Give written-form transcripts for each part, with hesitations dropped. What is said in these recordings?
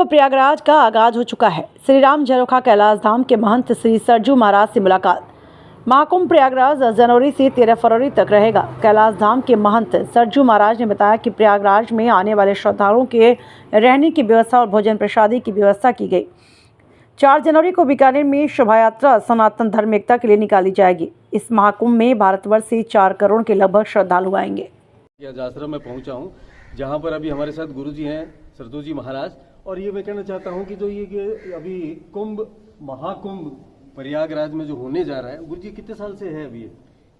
प्रयागराज का आगाज हो चुका है। श्री राम झरोखा कैलाश धाम के महंत श्री सरजू महाराज से मुलाकात। महाकुंभ प्रयागराज 10 जनवरी से 13 फरवरी तक रहेगा। कैलाश धाम के महंत सरजू महाराज ने बताया कि प्रयागराज में आने वाले श्रद्धालुओं के रहने की व्यवस्था और भोजन प्रसादी की व्यवस्था की गई। 4 जनवरी को बीकानेर में शोभा यात्रा सनातन धर्म एकता के लिए निकाली जाएगी। इस महाकुंभ में भारतवर्ष से 4 करोड़ के लगभग श्रद्धालु आएंगे। आश्रम में पहुंचा हूं, जहां पर अभी हमारे साथ गुरुजी हैं सरजू जी महाराज। और ये मैं कहना चाहता हूं कि जो ये अभी कुंभ महाकुंभ प्रयागराज में जो होने जा रहा है, गुरुजी कितने साल से है अभी ये?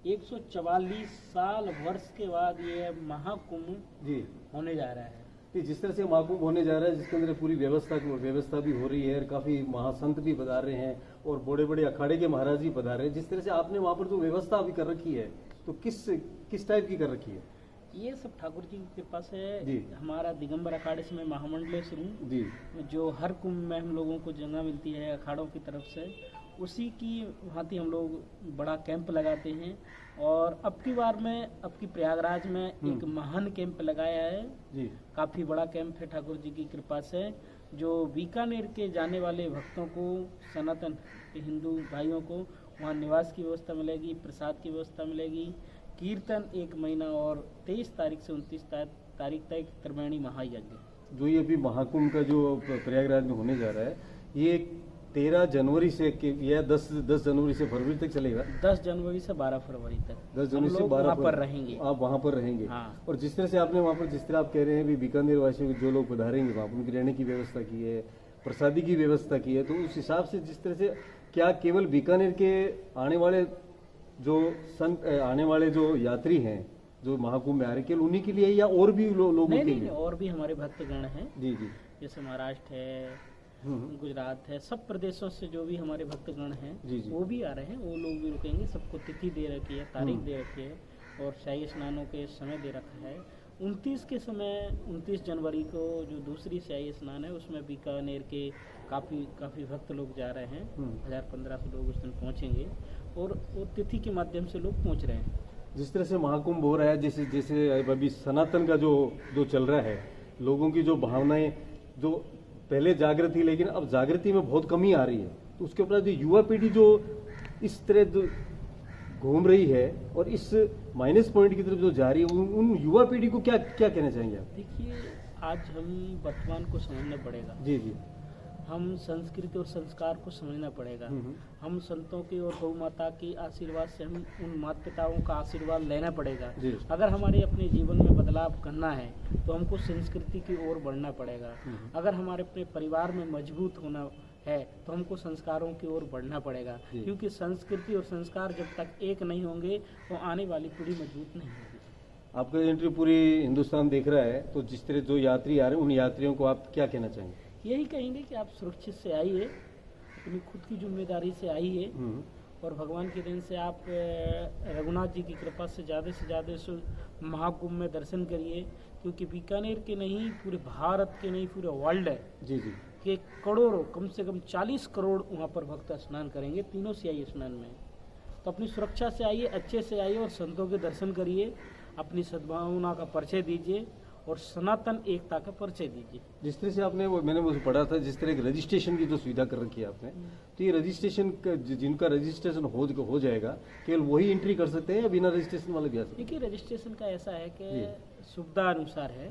144 साल वर्ष के बाद ये महाकुंभ जी होने जा रहा है। कि जिस तरह से महाकुंभ होने जा रहा है, जिसके अंदर पूरी व्यवस्था भी हो रही है और काफी महासंत भी पधार रहे हैं और बड़े बड़े अखाड़े के महाराज भी पधार रहे हैं। जिस तरह से आपने वहाँ पर जो व्यवस्था अभी कर रखी है, तो किस टाइप की कर रखी है? ये सब ठाकुर जी की कृपा से जी। हमारा दिगंबर अखाड़े से मैं महामंडलेश्वर हूँ जी। जो हर कुंभ में हम लोगों को जगह मिलती है अखाड़ों की तरफ से, उसी की भांति हम लोग बड़ा कैंप लगाते हैं। और अब की बार में प्रयागराज में एक महान कैंप लगाया है जी। काफ़ी बड़ा कैंप है ठाकुर जी की कृपा से, जो बीकानेर के जाने वाले भक्तों को, सनातन के हिंदू भाइयों को वहाँ निवास की व्यवस्था मिलेगी, प्रसाद की व्यवस्था मिलेगी, कीर्तन 1 महीना और 23 तारीख से 29 तारीख तक त्रिवेणी महायज्ञ। जो ये अभी महाकुंभ का जो प्रयागराज में होने जा रहा है, ये 13 जनवरी से या 10 जनवरी से फरवरी तक चलेगा। 10 जनवरी से 12 फरवरी तक 10 जनवरी से 12 वहाँ पर रहेंगे। आप वहाँ पर रहेंगे। हाँ। और जिस तरह से आपने वहाँ पर, जिस तरह आप कह रहे हैं भी बीकानेर वासियों जो लोग पधारेंगे वहाँ पर, उनकी रहने की व्यवस्था की है, प्रसादी की व्यवस्था की है, तो उस हिसाब से जिस तरह से क्या केवल बीकानेर के आने वाले जो यात्री हैं जो महाकुंभ में आ रहे, केवल उन्हीं के लिए या और भी लोगों के लिए? और भी हमारे भक्तगण हैं। जी जी। जैसे महाराष्ट्र है, गुजरात है, सब प्रदेशों से जो भी हमारे भक्तगण हैं जी जी। वो भी आ रहे हैं, वो लोग भी रुकेंगे। सबको तिथि दे रखी है, तारीख दे रखी है और शाही स्नानों के समय दे रखा है। 29 जनवरी को जो दूसरी शाही स्नान है उसमें बीकानेर के काफ़ी भक्त लोग जा रहे हैं। 1000-1500 लोग उस दिन पहुँचेंगे और वो तिथि के माध्यम से लोग पहुँच रहे हैं। जिस तरह से महाकुंभ हो रहा है, जैसे अभी सनातन का जो चल रहा है, लोगों की जो भावनाएं जो पहले जागृत थी, लेकिन अब जागृति में बहुत कमी आ रही है, तो उसके ऊपर जो युवा पीढ़ी जो इस तरह घूम रही है और इस माइनस पॉइंट की तरफ जो जा रही है, उन युवा पीढ़ी को क्या कहना चाहेंगे आप? देखिए, आज हम वर्तमान को समझना पड़ेगा। जी जी। हम संस्कृति और संस्कार को समझना पड़ेगा। हम संतों की और गौ माता की आशीर्वाद से हम उन माता पिताओं का आशीर्वाद लेना पड़ेगा। अगर हमारे अपने जीवन में बदलाव करना है तो हमको संस्कृति की ओर बढ़ना पड़ेगा। अगर हमारे अपने परिवार में मजबूत होना है तो हमको संस्कारों की ओर बढ़ना पड़ेगा, क्योंकि संस्कृति और संस्कार जब तक एक नहीं होंगे तो आने वाली पीढ़ी मजबूत नहीं होगी। आपका एंट्री पूरी हिंदुस्तान देख रहा है, तो जिस तरह जो यात्री आ रहे हैं उन यात्रियों को आप क्या कहना चाहेंगे? यही कहेंगे कि आप सुरक्षित से आइए, अपनी खुद की जिम्मेदारी से आइए और भगवान की देन से आप रघुनाथ जी की कृपा से ज़्यादा इस महाकुंभ में दर्शन करिए, क्योंकि बीकानेर के नहीं, पूरे भारत के नहीं, पूरे वर्ल्ड है जी जी कि करोड़ों, कम से कम 40 करोड़ वहाँ पर भक्त स्नान करेंगे तीनों शाही स्नान में। तो अपनी सुरक्षा से आइए, अच्छे से आइए और संतों के दर्शन करिए, अपनी सद्भावना का परिचय दीजिए और सनातन एकता का परिचय दीजिए। जिस तरह से आपने मैंने वो पढ़ा था, जिस तरह की रजिस्ट्रेशन की जो सुविधा कर रखी है आपने, तो ये रजिस्ट्रेशन जिनका रजिस्ट्रेशन हो जाएगा, केवल वही एंट्री कर सकते हैं या बिना रजिस्ट्रेशन वाले भी आ सकते हैं? देखिए, रजिस्ट्रेशन का ऐसा है कि सुविधा अनुसार है।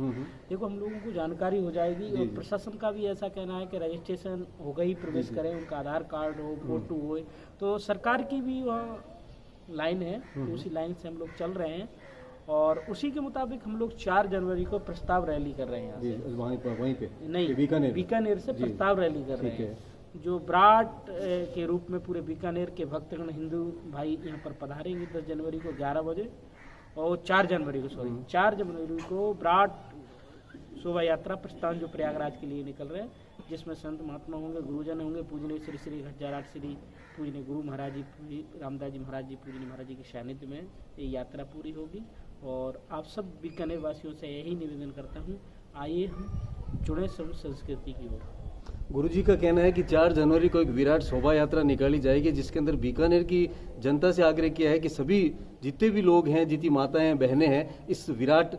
देखो, हम लोगों को जानकारी हो जाएगी और प्रशासन का भी ऐसा कहना है कि रजिस्ट्रेशन होगा ही प्रवेश करें, उनका आधार कार्ड हो, फोटो हो। तो सरकार की भी वहाँ लाइन है, तो उसी लाइन से हम लोग चल रहे हैं और उसी के मुताबिक हम लोग 4 जनवरी को प्रस्ताव रैली कर रहे हैं। वहीं पे नहीं, बीकानेर से प्रस्ताव रैली कर रहे हैं, जो विराट के रूप में पूरे बीकानेर के भक्तगण हिंदू भाई यहाँ पर पधारेंगे 10 जनवरी को 11 बजे और 4 जनवरी को विराट शोभा यात्रा प्रस्थान जो प्रयागराज के लिए निकल रहे हैं, जिसमें संत महात्मा होंगे, गुरुजन होंगे, पूजनीय श्री घटजाराट श्री पूजनीय गुरु महाराज जी, रामदास जी महाराज जी, पूजनीय महाराज जी के सानिध्य में ये यात्रा पूरी होगी। और आप सब बीकानेर वासियों से यही निवेदन करता हूँ, आइए हम जुड़े सब संस्कृति की ओर। गुरुजी का कहना है कि 4 जनवरी को एक विराट शोभा यात्रा निकाली जाएगी, जिसके अंदर बीकानेर की जनता से आग्रह किया है कि सभी जितने भी लोग हैं, जितनी माताएं बहनें हैं, इस विराट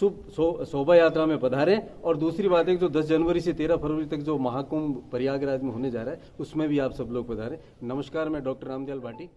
शुभ शोभा यात्रा में पधारें। और दूसरी बात है कि जो 10 जनवरी से 13 फरवरी तक जो महाकुंभ प्रयागराज में होने जा रहा है उसमें भी आप सब लोग पधारें। नमस्कार, मैं डॉक्टर रामदयाल भाटी।